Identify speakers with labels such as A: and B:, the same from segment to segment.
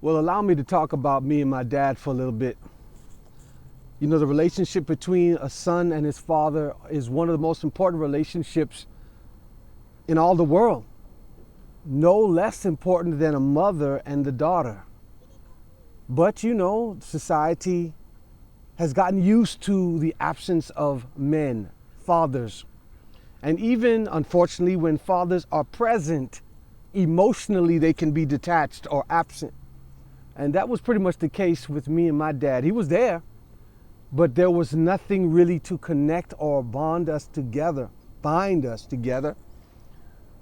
A: Well, allow me to talk about me and my dad for a little bit. You know, the relationship between a son and his father is one of the most important relationships in all the world. No less important than a mother and the daughter. But, you know, society has gotten used to the absence of men, fathers. And even, unfortunately, when fathers are present, emotionally they can be detached or absent. And that was pretty much the case with me and my dad. He was there, but there was nothing really to connect or bind us together.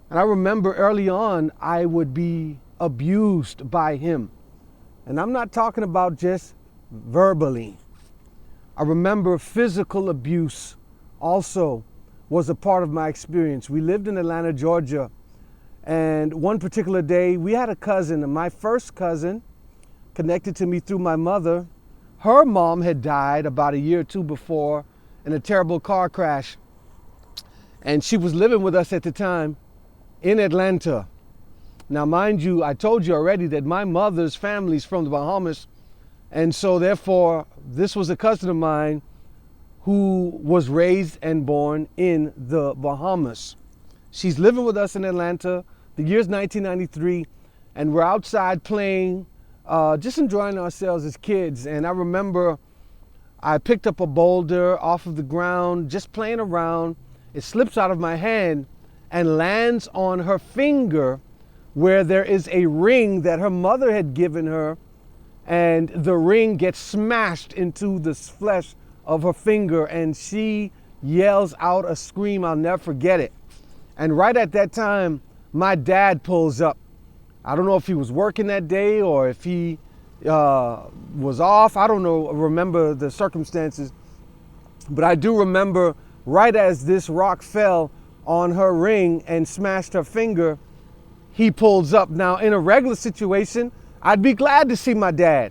A: And I remember early on, I would be abused by him. And I'm not talking about just verbally. I remember physical abuse also was a part of my experience. We lived in Atlanta, Georgia. And one particular day, we had a cousin, and my first cousin, connected to me through my mother, her mom had died about a year or two before in a terrible car crash. And she was living with us at the time in Atlanta. Now, mind you, I told you already that my mother's family's from the Bahamas. And so therefore, this was a cousin of mine who was raised and born in the Bahamas. She's living with us in Atlanta. The year's 1993, and we're outside playing, just enjoying ourselves as kids. And I remember I picked up a boulder off of the ground, just playing around. It slips out of my hand and lands on her finger where there is a ring that her mother had given her, and the ring gets smashed into the flesh of her finger, and she yells out a scream. I'll never forget it. And right at that time, my dad pulls up. I don't know if he was working that day or if he was off. I don't remember the circumstances. But I do remember right as this rock fell on her ring and smashed her finger, he pulls up. Now, in a regular situation, I'd be glad to see my dad.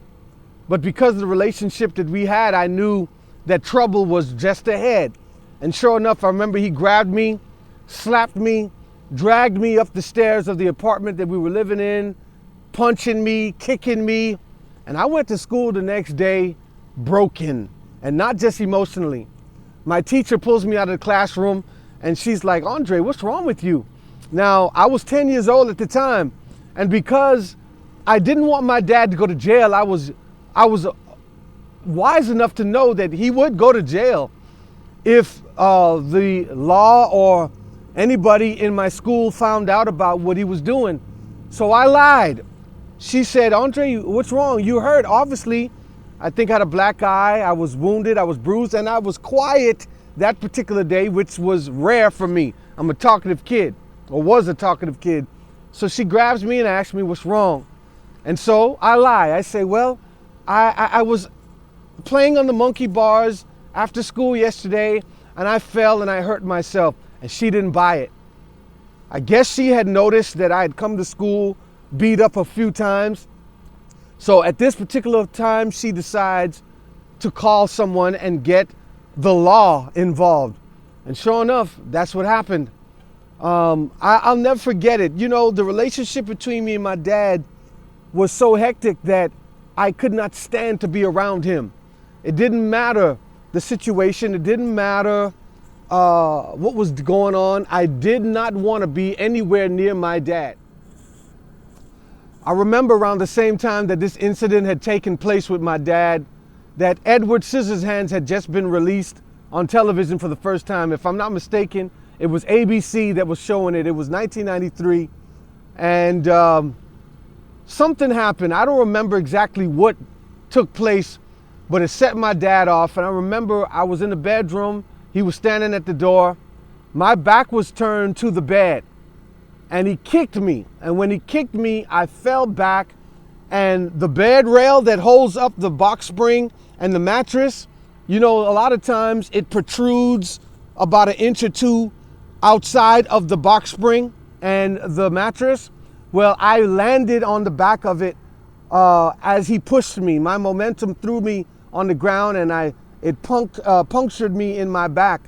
A: But because of the relationship that we had, I knew that trouble was just ahead. And sure enough, I remember he grabbed me, slapped me, dragged me up the stairs of the apartment that we were living in, punching me, kicking me. And I went to school the next day broken, and not just emotionally. My teacher pulls me out of the classroom and she's like, "Andre, what's wrong with you?" Now, I was 10 years old at the time, and because I didn't want my dad to go to jail, I was wise enough to know that he would go to jail if the law or anybody in my school found out about what he was doing. So I lied. She said, "Andre, what's wrong? You hurt." Obviously, I think I had a black eye. I was wounded, I was bruised, and I was quiet that particular day, which was rare for me. I'm a talkative kid, or was a talkative kid. So she grabs me and asks me what's wrong. And so I lie. I say, well, I was playing on the monkey bars after school yesterday, and I fell and I hurt myself. And she didn't buy it. I guess she had noticed that I had come to school beat up a few times. So at this particular time, she decides to call someone and get the law involved. And sure enough, that's what happened. I'll never forget it. You know, the relationship between me and my dad was so hectic that I could not stand to be around him. It didn't matter the situation. It didn't matter what was going on. I did not want to be anywhere near my dad. I remember around the same time that this incident had taken place with my dad, that Edward Scissorhands had just been released on television for the first time. If I'm not mistaken, it was ABC that was showing it. It was 1993. And something happened. I don't remember exactly what took place, but it set my dad off. And I remember I was in the bedroom. He was standing at the door. My back was turned to the bed, and he kicked me. And when he kicked me, I fell back, and the bed rail that holds up the box spring and the mattress, you know, a lot of times it protrudes about an inch or two outside of the box spring and the mattress. Well, I landed on the back of it as he pushed me. My momentum threw me on the ground, and it punctured me in my back.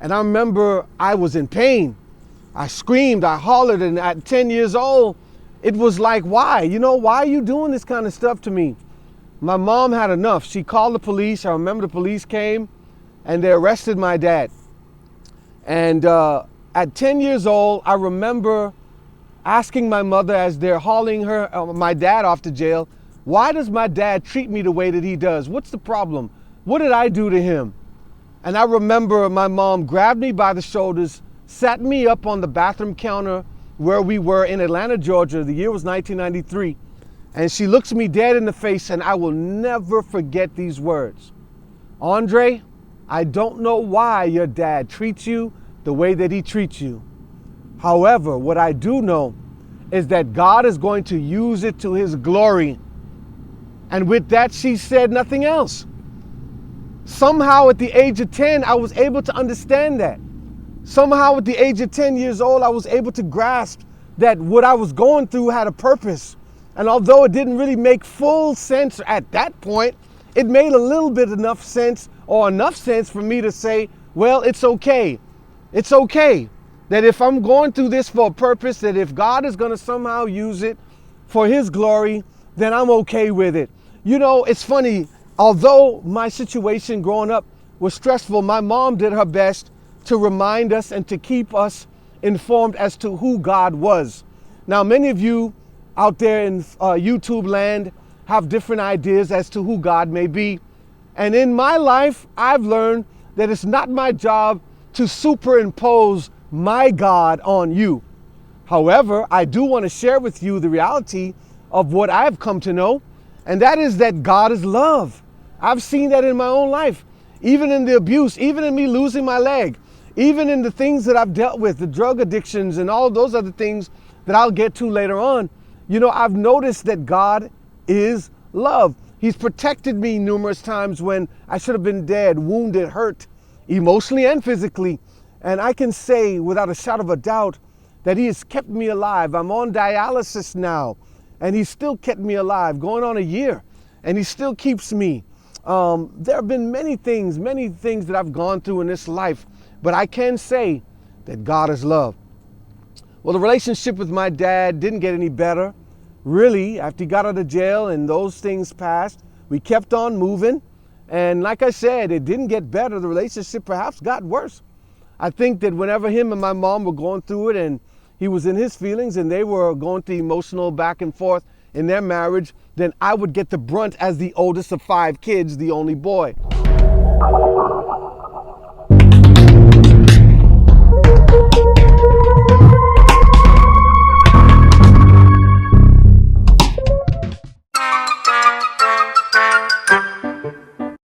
A: And I remember I was in pain. I screamed, I hollered, and at 10 years old, it was like, why? You know, why are you doing this kind of stuff to me? My mom had enough. She called the police. I remember the police came and they arrested my dad. And at 10 years old, I remember asking my mother as they're hauling my dad off to jail, why does my dad treat me the way that he does? What's the problem? What did I do to him? And I remember my mom grabbed me by the shoulders, sat me up on the bathroom counter where we were in Atlanta, Georgia. The year was 1993. And she looks me dead in the face, and I will never forget these words. Andre, I don't know why your dad treats you the way that he treats you. However, what I do know is that God is going to use it to his glory. And with that, she said nothing else. Somehow at the age of 10, I was able to understand that. Somehow at the age of 10 years old, I was able to grasp that what I was going through had a purpose. And although it didn't really make full sense at that point, it made a little bit enough sense for me to say, well, it's okay. It's okay that if I'm going through this for a purpose, that if God is going to somehow use it for his glory, then I'm okay with it. You know, it's funny, although my situation growing up was stressful, my mom did her best to remind us and to keep us informed as to who God was. Now, many of you out there in YouTube land have different ideas as to who God may be. And in my life, I've learned that it's not my job to superimpose my God on you. However, I do want to share with you the reality of what I've come to know, and that is that God is love. I've seen that in my own life, even in the abuse, even in me losing my leg, even in the things that I've dealt with, the drug addictions and all those other things that I'll get to later on. You know, I've noticed that God is love. He's protected me numerous times when I should have been dead, wounded, hurt, emotionally and physically. And I can say without a shadow of a doubt that he has kept me alive. I'm on dialysis now, and he's still kept me alive, going on a year, and he still keeps me. There have been many things that I've gone through in this life, but I can say that God is love. Well, the relationship with my dad didn't get any better. Really, after he got out of jail and those things passed, we kept on moving. And like I said, it didn't get better. The relationship perhaps got worse. I think that whenever him and my mom were going through it and he was in his feelings and they were going through emotional back and forth in their marriage, then I would get the brunt as the oldest of 5 kids, the only boy.